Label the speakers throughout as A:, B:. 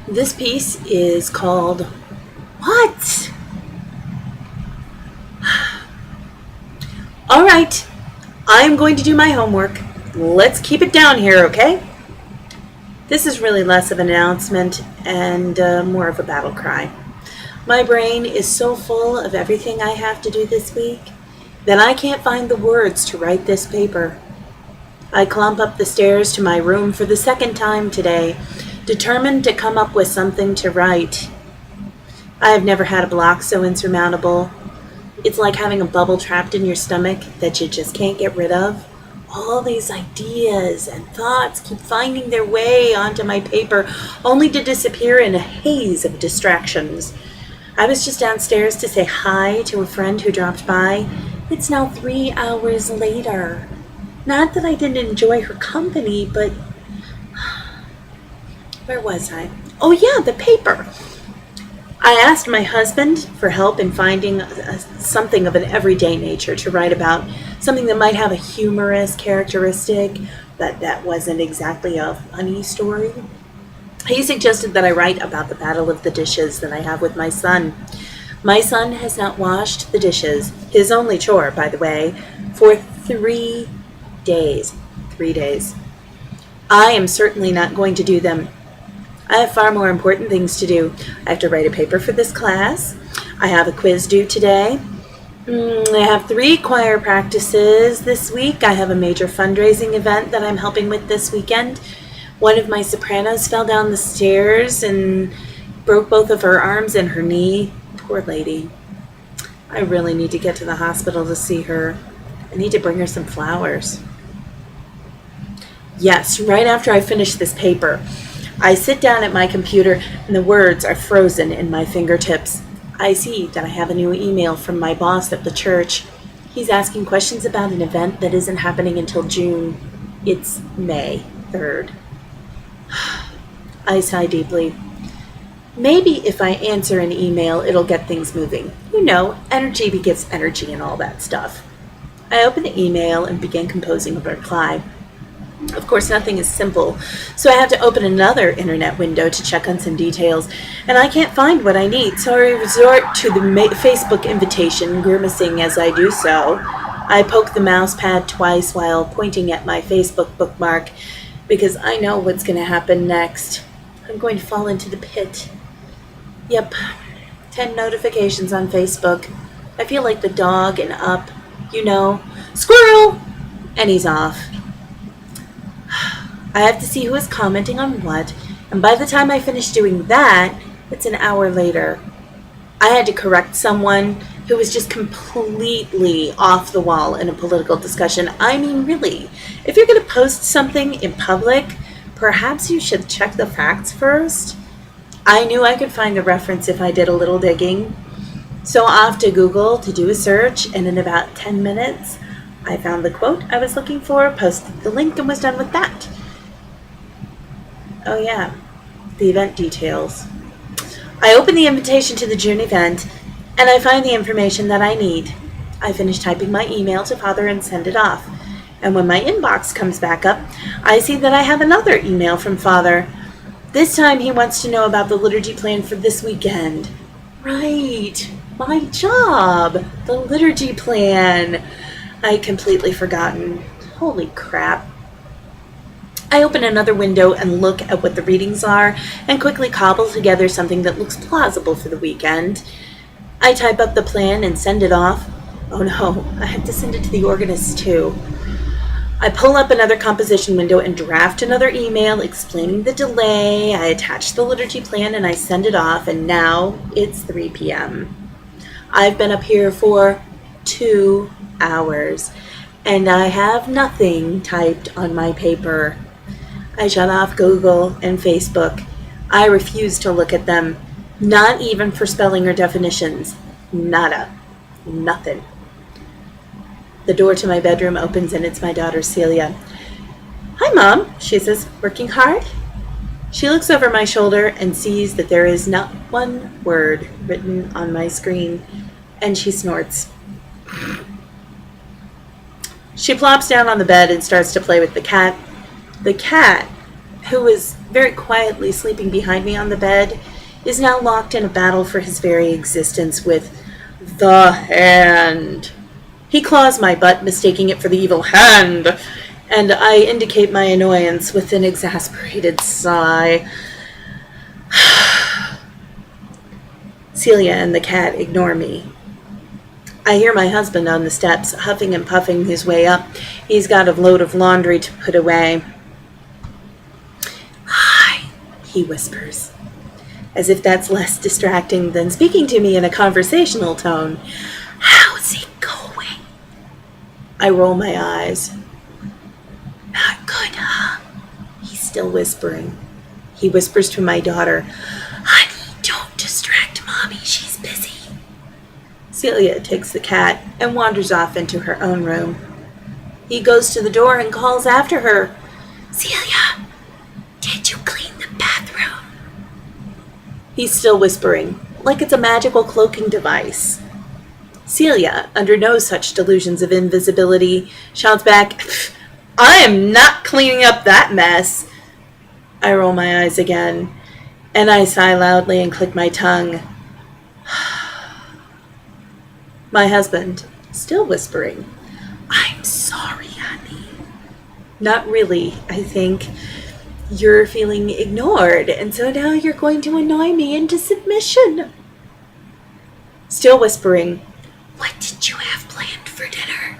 A: This piece is called What? All right, I'm going to do my homework. Let's keep it down here, okay? This is really less of an announcement and more of a battle cry. My brain is so full of everything I have to do this week that I can't find the words to write this paper. I clomp up the stairs to my room for the second time today, determined to come up with something to write. I have never had a block so insurmountable. It's like having a bubble trapped in your stomach that you just can't get rid of. All these ideas and thoughts keep finding their way onto my paper, only to disappear in a haze of distractions. I was just downstairs to say hi to a friend who dropped by. It's now 3 hours later. Not that I didn't enjoy her company, but where was I? Oh yeah, the paper. I asked my husband for help in finding something of an everyday nature to write about, something that might have a humorous characteristic, but that wasn't exactly a funny story. He suggested that I write about the battle of the dishes that I have with my son. My son has not washed the dishes, his only chore, by the way, for 3 days. 3 days. I am certainly not going to do them. I have far more important things to do. I have to write a paper for this class. I have a quiz due today. I have 3 choir practices this week. I have a major fundraising event that I'm helping with this weekend. One of my sopranos fell down the stairs and broke both of her arms and her knee. Poor lady. I really need to get to the hospital to see her. I need to bring her some flowers. Yes, right after I finish this paper, I sit down at my computer and the words are frozen in my fingertips. I see that I have a new email from my boss at the church. He's asking questions about an event that isn't happening until June. It's May 3rd. I sigh deeply. Maybe if I answer an email, it'll get things moving. You know, energy begets energy and all that stuff. I open the email and begin composing a reply. Of course, nothing is simple, so I have to open another internet window to check on some details, and I can't find what I need, so I resort to the Facebook invitation, grimacing as I do so. I poke the mouse pad twice while pointing at my Facebook bookmark, because I know what's going to happen next. I'm going to fall into the pit. Yep, 10 notifications on Facebook. I feel like the dog in Up, you know, squirrel, and he's off. I have to see who is commenting on what, and by the time I finish doing that, it's an hour later. I had to correct someone who was just completely off the wall in a political discussion. I mean, really, if you're going to post something in public, perhaps you should check the facts first. I knew I could find the reference if I did a little digging. So off to Google to do a search, and in about 10 minutes, I found the quote I was looking for, posted the link, and was done with that. Oh yeah, the event details. I open the invitation to the June event, and I find the information that I need. I finish typing my email to Father and send it off. And when my inbox comes back up, I see that I have another email from Father. This time he wants to know about the liturgy plan for this weekend. Right, my job, the liturgy plan. I'd completely forgotten. Holy crap. I open another window and look at what the readings are and quickly cobble together something that looks plausible for the weekend. I type up the plan and send it off. Oh no, I have to send it to the organist too. I pull up another composition window and draft another email explaining the delay. I attach the liturgy plan and I send it off, and now it's 3 p.m. I've been up here for 2 hours and I have nothing typed on my paper. I shut off Google and Facebook. I refuse to look at them, not even for spelling or definitions. Nada. Nothing. The door to my bedroom opens and it's my daughter Celia. Hi, Mom, she says, working hard? She looks over my shoulder and sees that there is not one word written on my screen, and she snorts. She plops down on the bed and starts to play with the cat. The cat who is very quietly sleeping behind me on the bed, is now locked in a battle for his very existence with the hand. He claws my butt, mistaking it for the evil hand, and I indicate my annoyance with an exasperated sigh. Celia and the cat ignore me. I hear my husband on the steps, huffing and puffing his way up. He's got a load of laundry to put away. "Hi," he whispers, as if that's less distracting than speaking to me in a conversational tone. "How's it going?" I roll my eyes. "Not good, huh?" He's still whispering. He whispers to my daughter, "Honey, don't distract Mommy, she's busy." Celia takes the cat and wanders off into her own room. He goes to the door and calls after her, "Celia, did you clean the bathroom?" He's still whispering, like it's a magical cloaking device. Celia, under no such delusions of invisibility, shouts back, "I am not cleaning up that mess." I roll my eyes again, and I sigh loudly and click my tongue. My husband, still whispering, "I'm sorry, honey." Not really, I think. You're feeling ignored, and so now you're going to annoy me into submission. Still whispering, "What did you have planned for dinner?"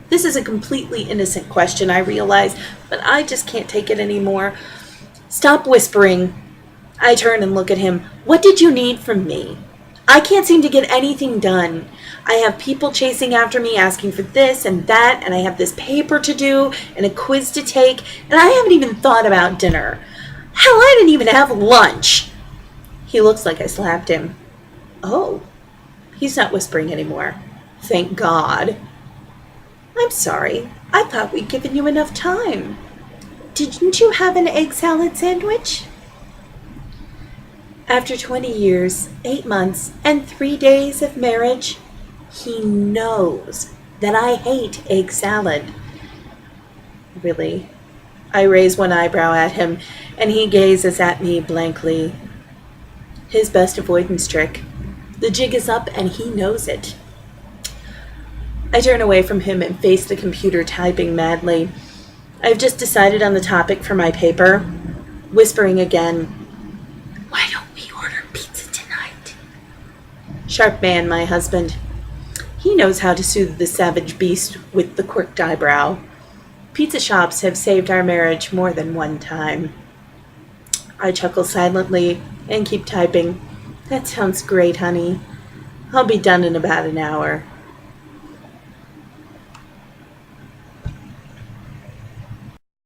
A: This is a completely innocent question, I realize, but I just can't take it anymore. Stop whispering. I turn and look at him. What did you need from me? I can't seem to get anything done. I have people chasing after me asking for this and that, and I have this paper to do and a quiz to take, and I haven't even thought about dinner. Hell, I didn't even have lunch. He looks like I slapped him. Oh, he's not whispering anymore. Thank God. I'm sorry. I thought we'd given you enough time. Didn't you have an egg salad sandwich? After 20 years, 8 months, and 3 days of marriage, he knows that I hate egg salad. Really? I raise one eyebrow at him, and he gazes at me blankly. His best avoidance trick. The jig is up, and he knows it. I turn away from him and face the computer, typing madly. I've just decided on the topic for my paper, whispering again, "Why don't we order pizza tonight?" Sharp man, my husband. He knows how to soothe the savage beast with the quirked eyebrow. Pizza shops have saved our marriage more than one time. I chuckle silently and keep typing. That sounds great, honey. I'll be done in about an hour.